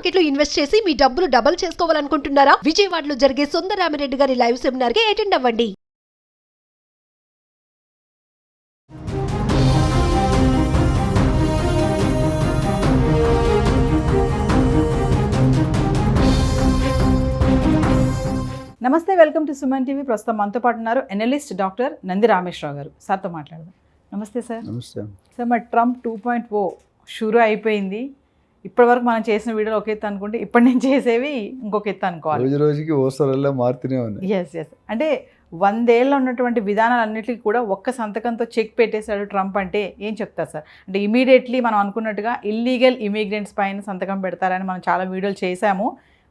Market లో invest చేసి మీ డబ్బులు డబుల్ చేసుకోవాలనుకుంటున్నారా? విజయవాడలో జరిగే సుందరరామిరెడ్డి గారి లైవ్ సెమినార్ కి అటెండ్ అవ్వండి. నమస్తే, వెల్కమ్ టు సుమన్ టీవీ. ప్రస్తుతం మనతో పాటు ఉన్నారు ఎనలిస్ట్ డాక్టర్ నంది రామేశ్వరరావు గారు. సార్తో మాట్లాడదాం. నమస్తే సార్. నమస్తే సార్, మరి ట్రంప్ 2.0 షురూ అయిపోయింది. ఇప్పటివరకు మనం చేసిన వీడియోలు ఒక ఎత్తు అనుకుంటే ఇప్పుడు నేను చేసేవి ఇంకొక ఎత్తు అనుకోవాలి. రోజు రోజుకి ఓసరల్లా మారుతూనే ఉన్నాయి. ఎస్ అంటే 100 ఏళ్ళ ఉన్నటువంటి విధానాలన్నిటికీ కూడా ఒక్క సంతకంతో చెక్ పెట్టేశాడు ట్రంప్ అంటే ఏం చెప్తారు సార్? అంటే ఇమీడియట్లీ మనం అనుకున్నట్టుగా ఇల్లీగల్ ఇమిగ్రెంట్స్ పైన సంతకం పెడతారని మనం చాలా వీడియోలు చేశాము.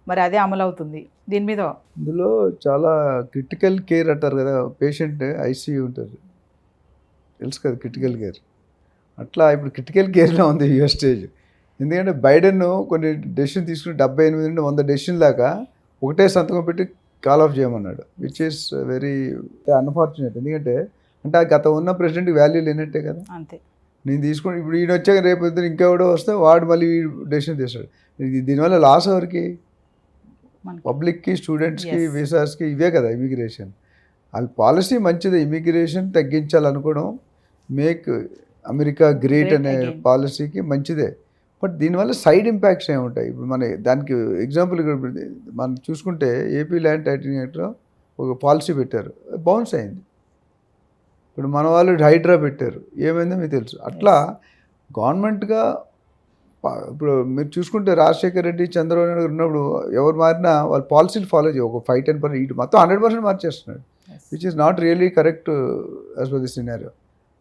మరి అదే అమలు అవుతుంది దీని మీద? ఇందులో చాలా క్రిటికల్ కేర్ అంటారు కదా, పేషెంట్ ఐసీయూ ఉంటుంది తెలుసు కదా, క్రిటికల్ కేర్. అట్లా ఇప్పుడు క్రిటికల్ కేర్లో ఉంది యుఎస్ స్టేజ్. ఎందుకంటే బైడెన్ కొన్ని డెసిషన్ తీసుకుని 78 నుండి 100 డెసిషన్ దాకా ఒకటే సంతకం పెట్టి కాల్ ఆఫ్ చేయమన్నాడు, విచ్ ఈస్ వెరీ అన్ఫార్చునేట్. ఎందుకంటే అంటే గత ఉన్న ప్రెసిడెంట్కి వాల్యూ లేనట్టే కదా. అంతే. నేను తీసుకుని ఇప్పుడు ఈయన వచ్చాక రేపు ఇంకెవడో వస్తే వాడు మళ్ళీ డెసిషన్ తీస్తాడు. దీనివల్ల లాస్ ఎవరికి? పబ్లిక్కి, స్టూడెంట్స్కి, వీసాస్కి. ఇవే కదా ఇమిగ్రేషన్. వాళ్ళ పాలసీ మంచిదే, ఇమిగ్రేషన్ తగ్గించాలనుకోవడం, మేక్ అమెరికా గ్రేట్ అనే పాలసీకి మంచిదే. బట్ దీనివల్ల సైడ్ ఇంపాక్ట్స్ ఏముంటాయి? ఇప్పుడు మన దానికి ఎగ్జాంపుల్ మనం చూసుకుంటే ఏపీ ల్యాండ్ టైటిలింగ్ యాక్ట్లో ఒక పాలసీ పెట్టారు, బౌన్స్ అయింది. ఇప్పుడు మన వాళ్ళు హైడ్రా పెట్టారు, ఏమైందో మీకు తెలుసు. అట్లా గవర్నమెంట్గా ఇప్పుడు మీరు చూసుకుంటే రాజశేఖర్ రెడ్డి, చంద్రబాబు నాయుడు ఉన్నప్పుడు ఎవరు మారినా వాళ్ళు పాలసీలు ఫాలో చేయ, ఒక 5-10% ఇటు మొత్తం 100% మార్చేస్తున్నాడు, which is not really correct as per the scenario.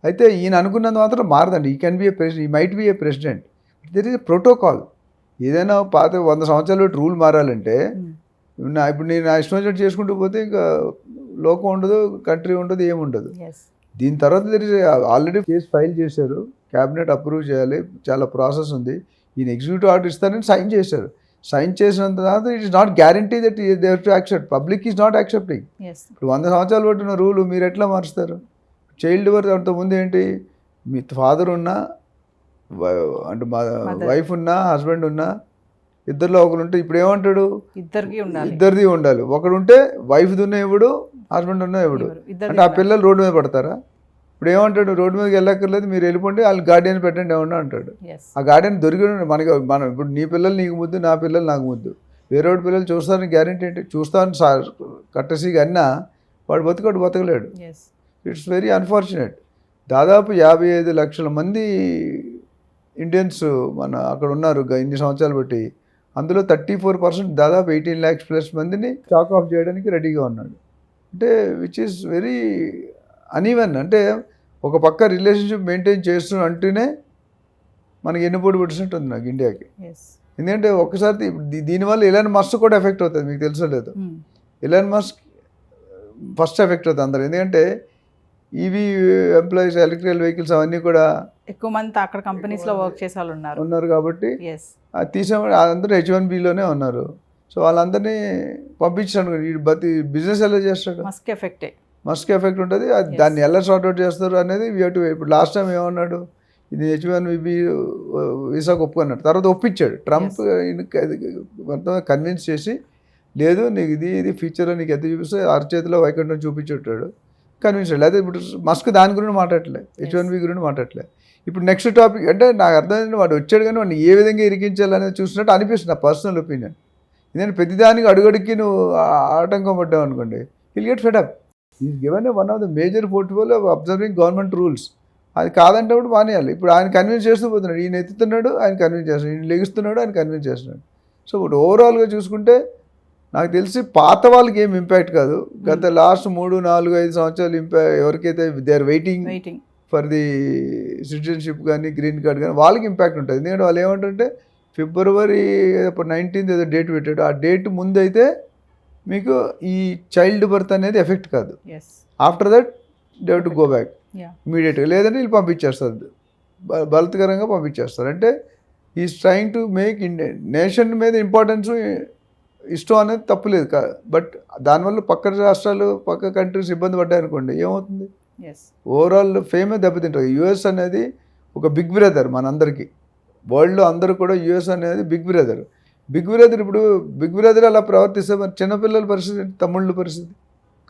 అయితే ఈయన అనుకున్నంత మాత్రం మారదండి. He can be a president, he might be a president. There is a protocol. ఏదైనా పాత 100 సంవత్సరాలు రూల్ మారాలంటే ఇప్పుడు నేను నా ఇష్టం వచ్చినట్టు చేసుకుంటూ పోతే ఇంకా లోకం ఉండదు, కంట్రీ ఉండదు, ఏముండదు. దీని తర్వాత ఆల్రెడీ కేసు ఫైల్ చేశారు, క్యాబినెట్ అప్రూవ్ చేయాలి, చాలా ప్రాసెస్ ఉంది. ఈయన ఎగ్జిక్యూటివ్ ఆర్డర్ ఇస్తారని సైన్ చేశారు. సైన్ చేసినంత తర్వాత it is not guarantee that they have to accept. Public is not accepting. ఇప్పుడు 100 సంవత్సరాలు పట్టిన రూలు మీరు ఎట్లా మారుస్తారు? చైల్డ్ బర్త్ అంతకుముందు ఏంటి, మీ ఫాదర్ ఉన్నా, అంటే మా వైఫ్ ఉన్నా, హస్బెండ్ ఉన్నా, ఇద్దరిలో ఒకరు ఉంటే ఇప్పుడు ఏమంటాడు? ఇద్దరిది ఉండాలి. ఒకడు ఉంటే వైఫ్ది ఉన్న ఎవడు, హస్బెండ్ ఉన్న ఎవడు. అంటే ఆ పిల్లలు రోడ్డు మీద పడతారా? ఇప్పుడు ఏమంటాడు? రోడ్డు మీదకి వెళ్ళక్కర్లేదు, మీరు వెళ్ళిపోండి, వాళ్ళు గార్డియన్ పెట్టండి ఏమన్నా అంటాడు. ఆ గార్డియన్ దొరికి మనం ఇప్పుడు నీ పిల్లలు నీకు ముద్దు, నా పిల్లలు నాకు ముద్దు. వేరే పిల్లలు చూస్తారని గ్యారెంటీ ఏంటి? చూస్తాను సార్ కట్టసీగా అన్నా వాడు బతకలేడు. It's very unfortunate. దాదాపు 55 లక్షల మంది ఇండియన్స్ మన అక్కడ ఉన్నారు ఇన్ని సంవత్సరాలు బట్టి. అందులో 34% దాదాపు 18 lakhs ప్లస్ మందిని స్టాక్ ఆఫ్ చేయడానికి రెడీగా ఉన్నాడు. అంటే విచ్ ఈస్ వెరీ అన్ఈవెన్. అంటే ఒక పక్క రిలేషన్షిప్ మెయింటైన్ చేస్తూ అంటూనే మనకి ఎన్నిపోటు పెట్టినట్టు ఉంది నాకు ఇండియాకి. ఎందుకంటే ఒక్కసారి దీనివల్ల ఎలాన్ మస్క్ కూడా ఎఫెక్ట్ అవుతుంది, మీకు తెలుసో లేదు. ఎలాన్ మస్క్ ఫస్ట్ ఎఫెక్ట్ అవుతుంది అందరు. ఎందుకంటే ఈవీ ఎంప్లాయీస్, ఎలక్ట్రికల్ వెహికల్స్ అవన్నీ కూడా ఎక్కువ మంది అక్కడ కంపెనీస్లో వర్క్ చేసే వాళ్ళు ఉన్నారు కాబట్టి తీసామని అందరూ H1Bలోనే ఉన్నారు. సో వాళ్ళందరినీ పంపించాడు. బిజినెస్ ఎలా చేస్తాడు? మస్క్ ఎఫెక్ట్ ఉంటుంది. దాన్ని ఎలా సార్ట్అవుట్ చేస్తారు అనేది ఇప్పుడు లాస్ట్ టైం ఏమన్నాడు, ఇది H1B వీసాకు ఒప్పుకున్నాడు. తర్వాత ఒప్పించాడు ట్రంప్. మొత్తం కన్విన్స్ చేసి, లేదు నీకు ఇది ఫ్యూచర్లో నీకు ఎంత చూపిస్తే అరచేతిలో వైకుంఠం చూపించుంటాడు, కన్విన్స్ అయ్యాడు. అయితే ఇప్పుడు మస్క్ దాని గురించి మాట్లాడలే, H1B గురించి మాట్లాడలే. ఇప్పుడు నెక్స్ట్ టాపిక్ అంటే నాకు అర్థమైంది, వాడు వచ్చాడు కానీ వాడిని ఏ విధంగా ఇరికించాలనేది చూసినట్టు అనిపిస్తుంది, నా పర్సనల్ ఒపీనియన్. ఎందుకంటే ప్రతిదానికి అడుగడికి నువ్వు ఆటంకం పడ్డావు అనుకోండి, will get fed up. Is given one of the major portfolio of observing government rules. అది కాదంటే కూడా మానేయాలి. ఇప్పుడు ఆయన కన్విన్స్ చేస్తూ పోతున్నాడు, ఈయన ఎత్తుతున్నాడు, ఆయన కన్విన్స్ చేస్తున్నాడు, ఈయన లెగుస్తున్నాడు, ఆయన కన్విన్స్ చేస్తున్నాడు. సో ఇప్పుడు ఓవరాల్గా చూసుకుంటే నాకు తెలిసి పాత వాళ్ళకి ఏం ఇంపాక్ట్ కాదు. గత లాస్ట్ 3, 4, 5 సంవత్సరాలు ఎవరికైతే they are waiting for the citizenship కానీ గ్రీన్ కార్డ్ కానీ వాళ్ళకి ఇంపాక్ట్ ఉంటుంది. ఎందుకంటే వాళ్ళు ఏమంటారంటే February 19th ఏదో డేట్ పెట్టాడు, ఆ డేట్ ముందు అయితే మీకు ఈ చైల్డ్ బర్త్ అనేది ఎఫెక్ట్ కాదు. After that they have to go back ఇమీడియట్గా. లేదంటే వీళ్ళు పంపించేస్తారు, బలత్కరంగా పంపించేస్తారు. అంటే is trying to make nation మీద ఇంపార్టెన్స్ ఇష్టం అనేది తప్పులేదు. బట్ దానివల్ల పక్క రాష్ట్రాలు, పక్క కంట్రీస్ ఇబ్బంది పడ్డాయి అనుకోండి, ఏమవుతుంది? ఓవరాల్ ఫేమే దెబ్బతింటుంది. యుఎస్ అనేది ఒక బిగ్ బ్రదర్ మనందరికీ. వరల్డ్లో అందరూ కూడా యుఎస్ అనేది బిగ్ బ్రదర్. బిగ్ బ్రదర్ ఇప్పుడు బిగ్ బ్రదర్ అలా ప్రవర్తిస్తే మరి చిన్నపిల్లల పరిస్థితి ఏంటి? తమ్ముళ్ళ పరిస్థితి,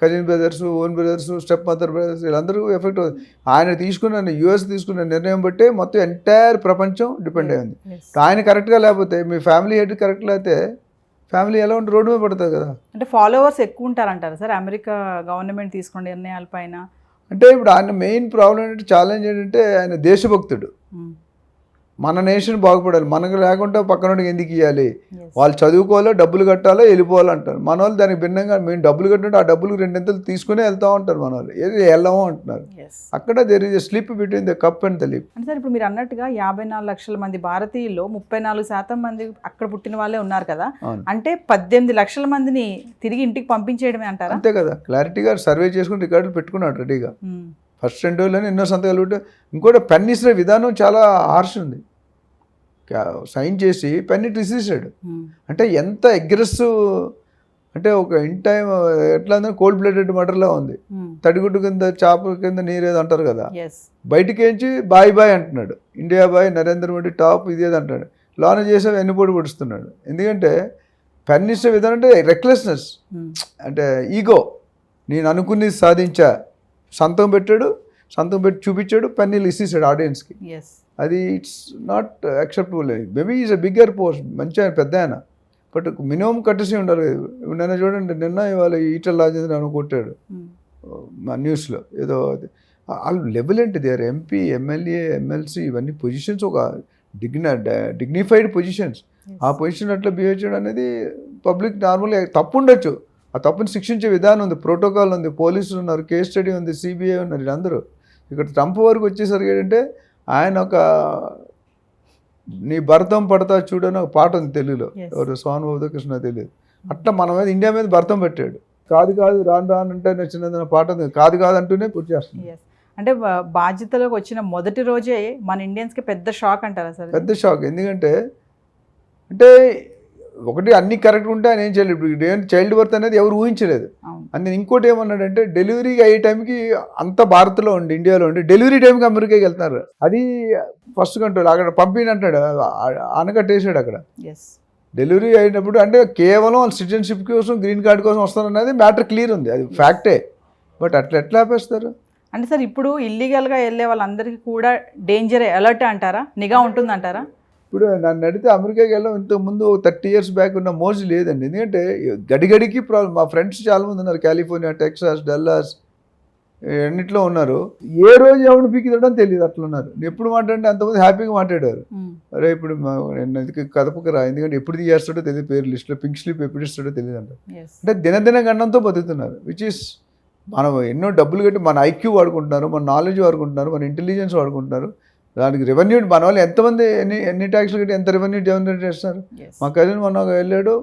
cousin brothers, own brothers, step mother brothers, వీళ్ళందరూ ఎఫెక్ట్ అవుతుంది. ఆయన తీసుకున్న యూఎస్ తీసుకున్న నిర్ణయం బట్టే మొత్తం ఎంటైర్ ప్రపంచం డిపెండ్ అయింది. ఆయన కరెక్ట్గా లేకపోతే, మీ ఫ్యామిలీ హెడ్ కరెక్ట్ లేకపోతే ఫ్యామిలీ ఎలా ఉంటే రోడ్డు మీద పడుతుంది కదా. అంటే ఫాలోవర్స్ ఎక్కువ ఉంటారంటారు సార్ అమెరికా గవర్నమెంట్ తీసుకునే నిర్ణయాలపైన? అంటే ఇప్పుడు ఆయన మెయిన్ ప్రాబ్లం ఏంటంటే, ఛాలెంజ్ ఏంటంటే ఆయన దేశభక్తుడు. మన నేషన్ బాగుపడాలి, మనకు లేకుండా పక్కనోడికి ఎందుకు ఇవ్వాలి, వాళ్ళు చదువుకోవాలో డబ్బులు కట్టాలో వెళ్ళిపోవాలో అంటారు. మన వాళ్ళు దానికి భిన్నంగా మేము డబ్బులు కట్టినట్టు ఆ డబ్బులు రెండింతలు తీసుకునే వెళ్తూ ఉంటారు. మన వాళ్ళు ఏది వెళ్ళము అంటున్నారు. అక్కడ there is a slip between the cup and the lip. అంటే సార్ ఇప్పుడు మీరు అన్నట్టుగా 54 లక్షల మంది భారతీయుల్లో 34% మంది అక్కడ పుట్టిన వాళ్ళే ఉన్నారు కదా. అంటే 18 లక్షల మందిని తిరిగి ఇంటికి పంపించేయడమే అంటారా? అంతే కదా, క్లారిటీగా సర్వే చేసుకుని రికార్డులు పెట్టుకున్నాడు రెడీగా. ఫస్ట్ 2 రోజులని ఎన్నో సంతకాలు ఉంటే, ఇంకోటి పెన్ ఇసిన విధానం చాలా హార్ష్ ఉంది. సైన్ చేసి పెన్ ఇసిసాడు. అంటే ఎంత అగ్రెసివ్ అంటే, ఒక ఇన్ టైం ఎట్లా కోల్డ్ బ్లడెడ్ మర్డర్లా ఉంది. తడిగుడ్డు కింద చాప కింద నీరేది అంటారు కదా, బయటికి ఏంచి బాయ్ బాయ్ అంటున్నాడు. India bye, Narendra Modi top, ఇదేది అంటాడు. లోన చేసే వెన్నుపోటు పొడుస్తున్నాడు. ఎందుకంటే పెన్ ఇచ్చే విధానం అంటే రెక్లెస్నెస్, అంటే ఈగో. నేను అనుకున్నది సాధించా, సంతకం పెట్టాడు, సంతకం పెట్టి చూపించాడు, పెన్నీళ్ళు ఇచ్చేసాడు ఆడియన్స్కి. అది it's not acceptable. Maybe is a bigger post, మంచి ఆయన, పెద్ద ఆయన, బట్ మినిమం కట్టేసి ఉండాలి. నిన్న చూడండి, నిన్న ఇవాళ ఈటల రాజేంద్ర అని కొట్టాడు మా న్యూస్లో ఏదో. వాళ్ళు లెవెల్ ఏంటి, ఆర్ ఎంపీ, ఎమ్మెల్యే, ఎమ్మెల్సీ, ఇవన్నీ పొజిషన్స్, ఒక డిగ్నిఫైడ్ పొజిషన్స్. ఆ పొజిషన్ అట్లా బిహేవ్ చేయడం అనేది పబ్లిక్ నార్మల్గా తప్పు ఉండొచ్చు. ఆ తప్పుని శిక్షించే విధానం ఉంది, ప్రోటోకాల్ ఉంది, పోలీసులు ఉన్నారు, కేస్ స్టడీ ఉంది, సిబిఐ ఉన్నారు, వీళ్ళందరూ. ఇక్కడ ట్రంప్ వరకు వచ్చేసరికి ఏంటంటే, ఆయన ఒక నీ భరతం పడతా చూడని ఒక పాట ఉంది తెలుగులో, ఎవరు సోనబాబు కృష్ణ తెలియదు. అట్లా మన మీద ఇండియా మీద భరతం పెట్టాడు. కాదు కాదు రాను అంటే నచ్చినదన్న పాట ఉంది, కాదు కాదు అంటూనే పూర్తి చేస్తుంది. అంటే బాధ్యతలోకి వచ్చిన మొదటి రోజే మన ఇండియన్స్కి పెద్ద షాక్ అంటారా సార్? పెద్ద షాక్. ఎందుకంటే అంటే ఒకటి అన్ని కరెక్ట్ ఉంటే ఆయన ఏం చేయలేదు. ఇప్పుడు చైల్డ్ బర్త్ అనేది ఎవరు ఊహించలేదు. అని ఇంకోటి ఏమన్నాడంటే, డెలివరీ అయ్యే టైంకి అంత భారత్లో ఉండి, ఇండియాలో ఉండి, డెలివరీ టైంకి అమెరికాకి వెళ్తున్నారు. అది ఫస్ట్ కంట్రోల్. అక్కడ పంపినంటాడు, ఆనకట్టేసాడు అక్కడ. డెలివరీ అయినప్పుడు అంటే కేవలం సిటిజన్షిప్ కోసం, గ్రీన్ కార్డ్ కోసం వస్తారనేది మ్యాటర్ క్లియర్ ఉంది, అది ఫ్యాక్టే. బట్ అట్లా ఎట్లా ఆపేస్తారు? అంటే సార్ ఇప్పుడు ఇల్లీగల్గా వెళ్ళే వాళ్ళందరికీ కూడా డేంజరే, అలర్ట్ అంటారా, నిఘా ఉంటుందంటారా? ఇప్పుడు నన్ను అడిగితే అమెరికాకి వెళ్ళాం ఇంతకుముందు 30 years బ్యాక్ ఉన్న మోజు లేదండి. ఎందుకంటే గడిగడికి ప్రాబ్లం. మా ఫ్రెండ్స్ చాలామంది ఉన్నారు, కాలిఫోర్నియా, టెక్సాస్, డల్లాస్, అన్నిట్లో ఉన్నారు. ఏ రోజు ఎవరిని పీకిదడం తెలియదు, అట్లా ఉన్నారు. ఎప్పుడు మాట్లాడితే అంతమంది హ్యాపీగా మాట్లాడారు. అరే ఇప్పుడు ఎందుకు కదపకు రా, ఎందుకంటే ఎప్పుడు తీయేస్తాడో తెలియదు, పేరు లిస్ట్లో పింక్ స్లిప్ ఎప్పుడు ఇస్తాడో తెలియదు అంటారు. అంటే దినదిన గండంతో బతుకుతున్నారు. విచ్ ఈస్, మనం ఎన్నో డబ్బులు కట్టి మన ఐక్యూ వాడుకుంటున్నారు, మన నాలెడ్జ్ వాడుకుంటున్నారు, మన ఇంటెలిజెన్స్ వాడుకుంటున్నారు. దానికి రెవెన్యూ మన వాళ్ళు ఎంతమంది ఎన్ని ట్యాక్స్లు కట్టి ఎంత రెవెన్యూ జనరేట్ చేస్తారు. మా కజిన్ మొన్న వెళ్ళాడు,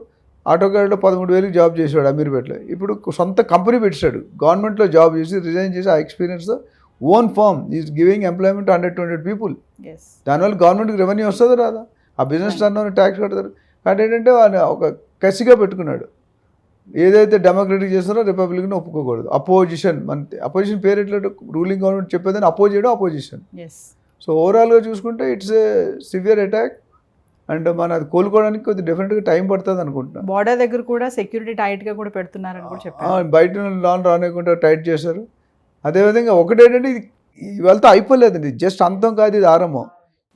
ఆటో కార్డులో 13,000 జాబ్ చేసాడు అమీర్పేటలో. ఇప్పుడు సొంత కంపెనీ పెట్టాడు, గవర్నమెంట్లో జాబ్ చేసి రిజైన్ చేసి ఆ ఎక్స్పీరియన్స్తో own firm is giving employment 100-200 people. దానివల్ల గవర్నమెంట్కి రెవెన్యూ వస్తుందో రాదా, ఆ బిజినెస్ టర్న్ ఓవర్ ట్యాక్స్ కడతారు. కాబట్టి ఏంటంటే ఆయన ఒక కసిగా పెట్టుకున్నాడు, ఏదైతే డెమోక్రటిక్ చేస్తారో రిపబ్లిక్ని ఒప్పుకోకూడదు. అపోజిషన్, మన అపోజిషన్ పేరు ఎట్లా, రూలింగ్ గవర్నమెంట్ చెప్పేదని అపోజ్ చేయడం అపోజిషన్. సో ఓవరాల్గా చూసుకుంటే it's a severe attack. And మన అది కోలుకోవడానికి కొద్దిగా డెఫినెట్గా టైం పడుతుంది అనుకుంటున్నాను. బార్డర్ దగ్గర కూడా సెక్యూరిటీ టైట్గా కూడా పెడుతున్నారని కూడా చెప్పారు. బయట లాన్ రానివ్వకుండా టైట్ చేశారు. అదేవిధంగా ఒకటేంటంటే, ఇది ఇవాళతో అయిపోలేదండి, జస్ట్ అంతం కాదు, ఇది ఆరంభం.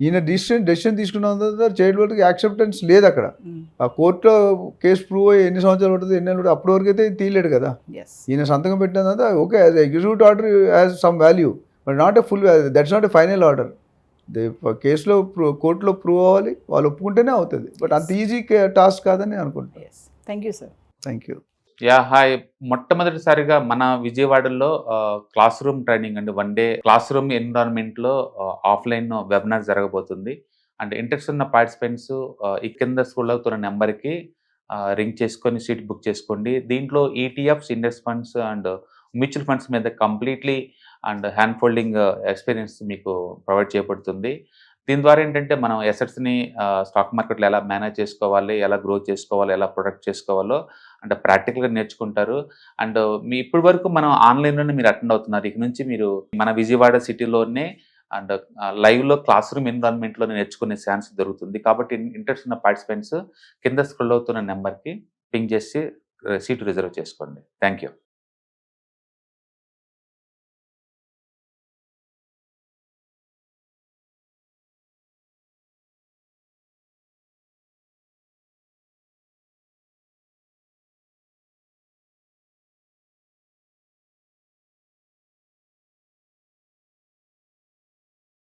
ఈయన డెసిషన్ తీసుకున్న తర్వాత చైల్డ్ బర్త్కి యాక్సెప్టెన్స్ లేదు అక్కడ. ఆ కోర్టులో కేసు ప్రూవ్ అయ్యి ఎన్ని సంవత్సరాలు పడుతుంది, ఎన్ని నెలలు, అప్పటి వరకు అయితే తీయలేడు కదా. ఈయన సంతకం పెట్టిన తర్వాత okay, as executive order has some value, but not a full value. That's not a final order. కేసులో కోర్టులో ప్రూవ్ అవ్వాలి, వాళ్ళు ఒప్పుకుంటేనే అవుతుంది. బట్ అంత ఈజీ టాస్క్ కాదని అనుకుంటున్నాను. Thank you sir. Thank you. Hi. మొట్టమొదటిసారిగా మన విజయవాడలో క్లాస్ రూమ్ ట్రైనింగ్ అండి, 1 day క్లాస్ రూమ్ ఎన్విరాన్మెంట్లో ఆఫ్లైన్ వెబినార్ జరగబోతుంది. అండ్ ఇంట్రెస్ట్ ఉన్న పార్టిసిపెంట్స్ ఈ కింద స్కూల్ అవుతున్న నెంబర్కి రింగ్ చేసుకొని సీట్ బుక్ చేసుకోండి. దీంట్లో ETFs, index funds and mutual funds మీద completely and hand holding experience మీకు ప్రొవైడ్ చేయబడుతుంది. దీని ద్వారా ఏంటంటే మనం ఎసెట్స్ని స్టాక్ మార్కెట్లో ఎలా మేనేజ్ చేసుకోవాలి, ఎలా గ్రో చేసుకోవాలి, ఎలా ప్రొడక్ట్ చేసుకోవాలో అంటే ప్రాక్టికల్గా నేర్చుకుంటారు. అండ్ ఇప్పటి వరకు మనం ఆన్లైన్లోనే మీరు అటెండ్ అవుతున్నారు. ఇక నుంచి మీరు మన విజయవాడ సిటీలోనే అండ్ లైవ్లో క్లాస్ రూమ్ ఎన్విరాన్మెంట్లో నేర్చుకునే ఛాన్స్ దొరుకుతుంది. కాబట్టి ఇంట్రెస్ట్ ఉన్న పార్టిసిపెంట్స్ కింద స్క్రోల్ అవుతున్న నెంబర్కి పింగ్ చేసి సీటు రిజర్వ్ చేసుకోండి. Thank you.